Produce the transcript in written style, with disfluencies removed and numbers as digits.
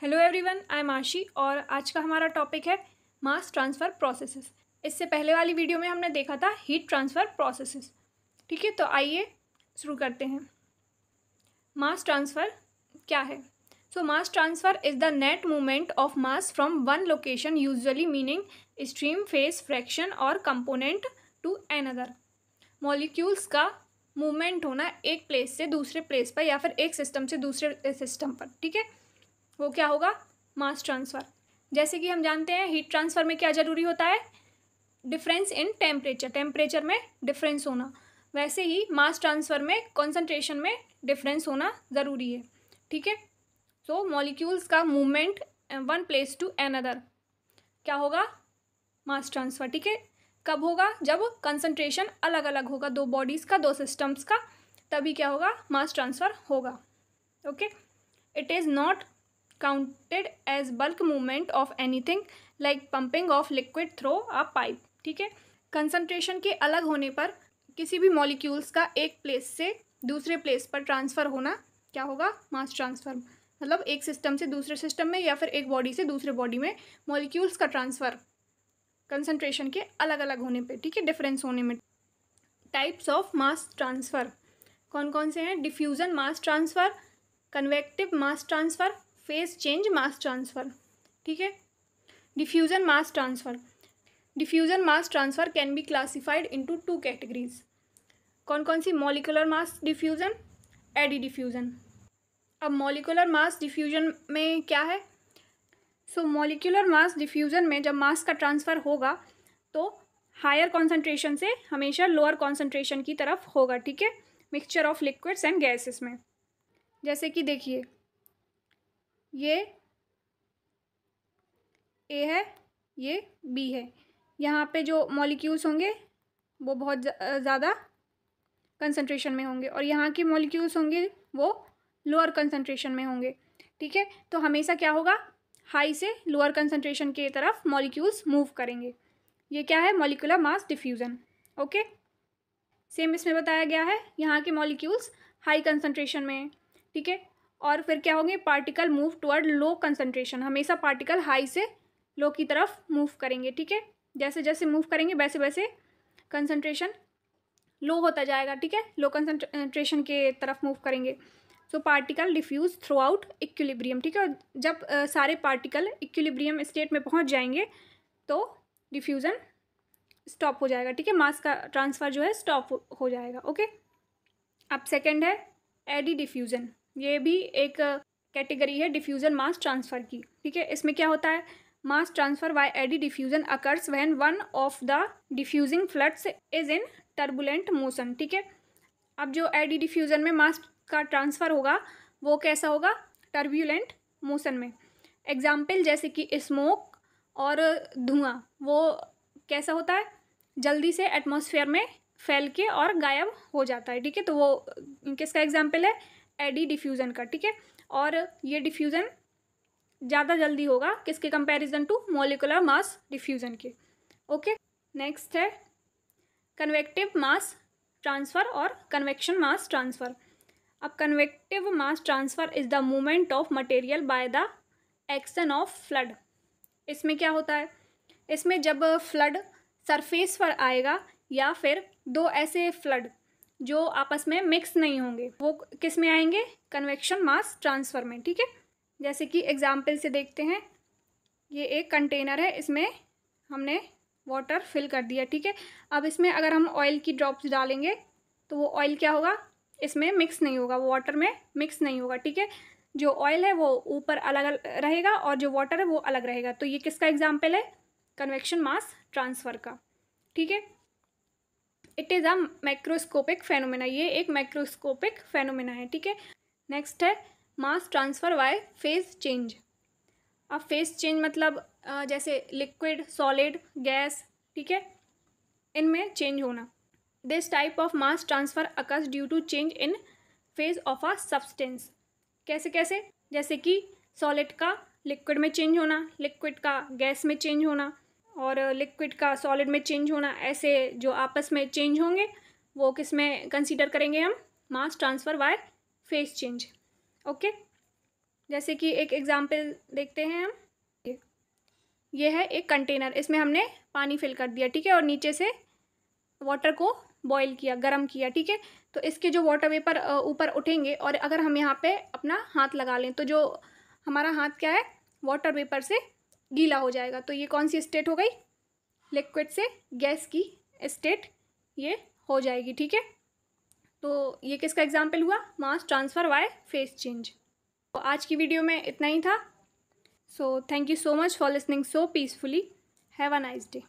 Hello everyone, I am आशी और आज का हमारा टॉपिक है मास ट्रांसफ़र प्रोसेसेस। इससे पहले वाली वीडियो में हमने देखा था हीट ट्रांसफ़र प्रोसेसेस। ठीक है, तो आइए शुरू करते हैं। मास ट्रांसफ़र क्या है? So mass transfer is the net movement of mass from one location, usually meaning stream, phase, fraction और कंपोनेंट टू अनदर। मॉलिक्यूल्स का मूवमेंट होना एक प्लेस से दूसरे प्लेस पर या फिर एक सिस्टम से दूसरे सिस्टम पर। ठीक है, वो क्या होगा? Mass transfer. जैसे कि हम जानते हैं हीट ट्रांसफ़र में क्या ज़रूरी होता है? डिफरेंस इन टेम्परेचर में डिफरेंस होना। वैसे ही मास ट्रांसफ़र में कॉन्सेंट्रेशन में डिफरेंस होना ज़रूरी है। ठीक है, सो मॉलिक्यूल्स का movement one place to another क्या होगा? Mass transfer. ठीक है, कब होगा? जब कंसंट्रेशन अलग अलग होगा, दो बॉडीज़ का, दो सिस्टम्स का, तभी क्या होगा? मास ट्रांसफ़र होगा। Okay, it is not counted as bulk movement of anything like pumping of liquid through a pipe. ठीक है, कंसंट्रेशन के अलग होने पर किसी भी मॉलिक्यूल्स का एक प्लेस से दूसरे प्लेस पर ट्रांसफ़र होना क्या होगा? Mass transfer. मतलब एक सिस्टम से दूसरे सिस्टम में या फिर एक बॉडी से दूसरे बॉडी में मॉलिक्यूल्स का ट्रांसफ़र कंसंट्रेशन के अलग अलग होने पे। ठीक है, डिफरेंस होने में। टाइप्स ऑफ मास ट्रांसफ़र कौन कौन से हैं? Diffusion mass transfer, convective mass transfer, phase change mass transfer. ठीक है, diffusion mass transfer. Diffusion mass transfer can be classified into two categories. कौन कौन सी? Molecular mass diffusion, eddy diffusion. अब मॉलिकुलर मास डिफ्यूज़न में क्या है? सो मॉलिकुलर मास डिफ्यूज़न में जब मास का ट्रांसफ़र होगा तो हायर कॉन्सेंट्रेशन से हमेशा लोअर कॉन्सेंट्रेशन की तरफ होगा। ठीक है, mixture of liquids and gases में। जैसे कि देखिए, ये ए है, ये बी है। यहाँ पे जो मॉलिक्यूल्स होंगे वो बहुत ज़्यादा कंसंट्रेशन में होंगे और यहाँ के मॉलिक्यूल्स होंगे वो लोअर कंसंट्रेशन में होंगे। ठीक है, तो हमेशा क्या होगा? हाई से लोअर कंसंट्रेशन की तरफ मॉलिक्यूल्स मूव करेंगे। ये क्या है? Molecular mass diffusion. Okay, same इसमें बताया गया है, यहाँ के मॉलिक्यूल्स हाई कंसंट्रेशन में हैं। ठीक है, और फिर क्या होंगे? Particle move toward low concentration. हमेशा पार्टिकल हाई से लो की तरफ मूव करेंगे। ठीक है, जैसे जैसे मूव करेंगे वैसे वैसे कंसंट्रेशन लो होता जाएगा। ठीक है, लो कंसंट्रेशन के तरफ मूव करेंगे। So particle diffuse throughout equilibrium. ठीक है, जब सारे पार्टिकल इक्विलिब्रियम स्टेट में पहुंच जाएंगे तो डिफ्यूज़न स्टॉप हो जाएगा। ठीक है, मास का ट्रांसफ़र जो है स्टॉप हो जाएगा। ओके, अब सेकेंड है एडी डिफ्यूज़न। ये भी एक कैटेगरी है डिफ्यूज़न मास ट्रांसफ़र की। ठीक है, इसमें क्या होता है? Mass transfer by eddy diffusion occurs when one of the diffusing fluids is in turbulent motion. ठीक है, अब जो एडी डिफ्यूज़न में मास का ट्रांसफ़र होगा वो कैसा होगा? टर्बुलेंट मोशन में। एग्जाम्पल जैसे कि स्मोक और धुआं, वो कैसा होता है? जल्दी से एटमॉस्फेयर में फैल के और गायब हो जाता है। ठीक है, तो वो किसका एग्जाम्पल है? एडी डिफ्यूज़न का। ठीक है, और ये डिफ्यूज़न ज़्यादा जल्दी होगा किसके comparison to? Molecular mass diffusion के। ओके, नेक्स्ट है कन्वेक्टिव मास ट्रांसफ़र और कन्वेक्शन मास ट्रांसफ़र। अब convective mass transfer is the movement of material by the action of fluid. इसमें क्या होता है? इसमें जब फ्लड सरफेस पर आएगा या फिर दो ऐसे फ्लड जो आपस में मिक्स नहीं होंगे, वो किस में आएंगे? कन्वेक्शन मास ट्रांसफ़र में। ठीक है, जैसे कि एग्जाम्पल से देखते हैं, ये एक कंटेनर है, इसमें हमने वाटर फिल कर दिया। ठीक है, अब इसमें अगर हम ऑयल की ड्रॉप्स डालेंगे तो वो ऑयल क्या होगा? इसमें मिक्स नहीं होगा, वो वाटर में मिक्स नहीं होगा। ठीक है, जो ऑयल है वो ऊपर अलग रहेगा और जो वाटर है वो अलग रहेगा। तो ये किसका एग्जाम्पल है? कन्वेक्शन मास ट्रांसफ़र का। ठीक है, it is a macroscopic phenomena. ये एक मैक्रोस्कोपिक फेनोमेना है। ठीक है, नेक्स्ट है mass transfer bye phase change. अब फेज चेंज मतलब जैसे लिक्विड, सॉलिड, गैस। ठीक है, इनमें चेंज होना। This type of mass transfer occurs due to change in phase of a substance. कैसे कैसे? जैसे कि सॉलिड का लिक्विड में चेंज होना, लिक्विड का गैस में चेंज होना और लिक्विड का सॉलिड में चेंज होना। ऐसे जो आपस में चेंज होंगे वो किस में कंसीडर करेंगे हम? मास transfer bye phase change. Okay, जैसे कि एक एग्जांपल देखते हैं हम। ये है एक कंटेनर, इसमें हमने पानी फिल कर दिया, ठीक है, और नीचे से वाटर को बॉईल किया, गर्म किया, ठीक है। तो इसके जो वाटर वेपर ऊपर उठेंगे और अगर हम यहाँ पे अपना हाथ लगा लें तो जो हमारा हाथ क्या है, वाटर वेपर से गीला हो जाएगा। तो ये कौन सी स्टेट हो गई, लिक्विड से गैस की स्टेट ये हो जाएगी, ठीक है। तो ये किसका एग्जाम्पल हुआ, मास ट्रांसफ़र बाय फेज चेंज। तो आज की वीडियो में इतना ही था। So thank you so much for listening so peacefully. Have a nice day.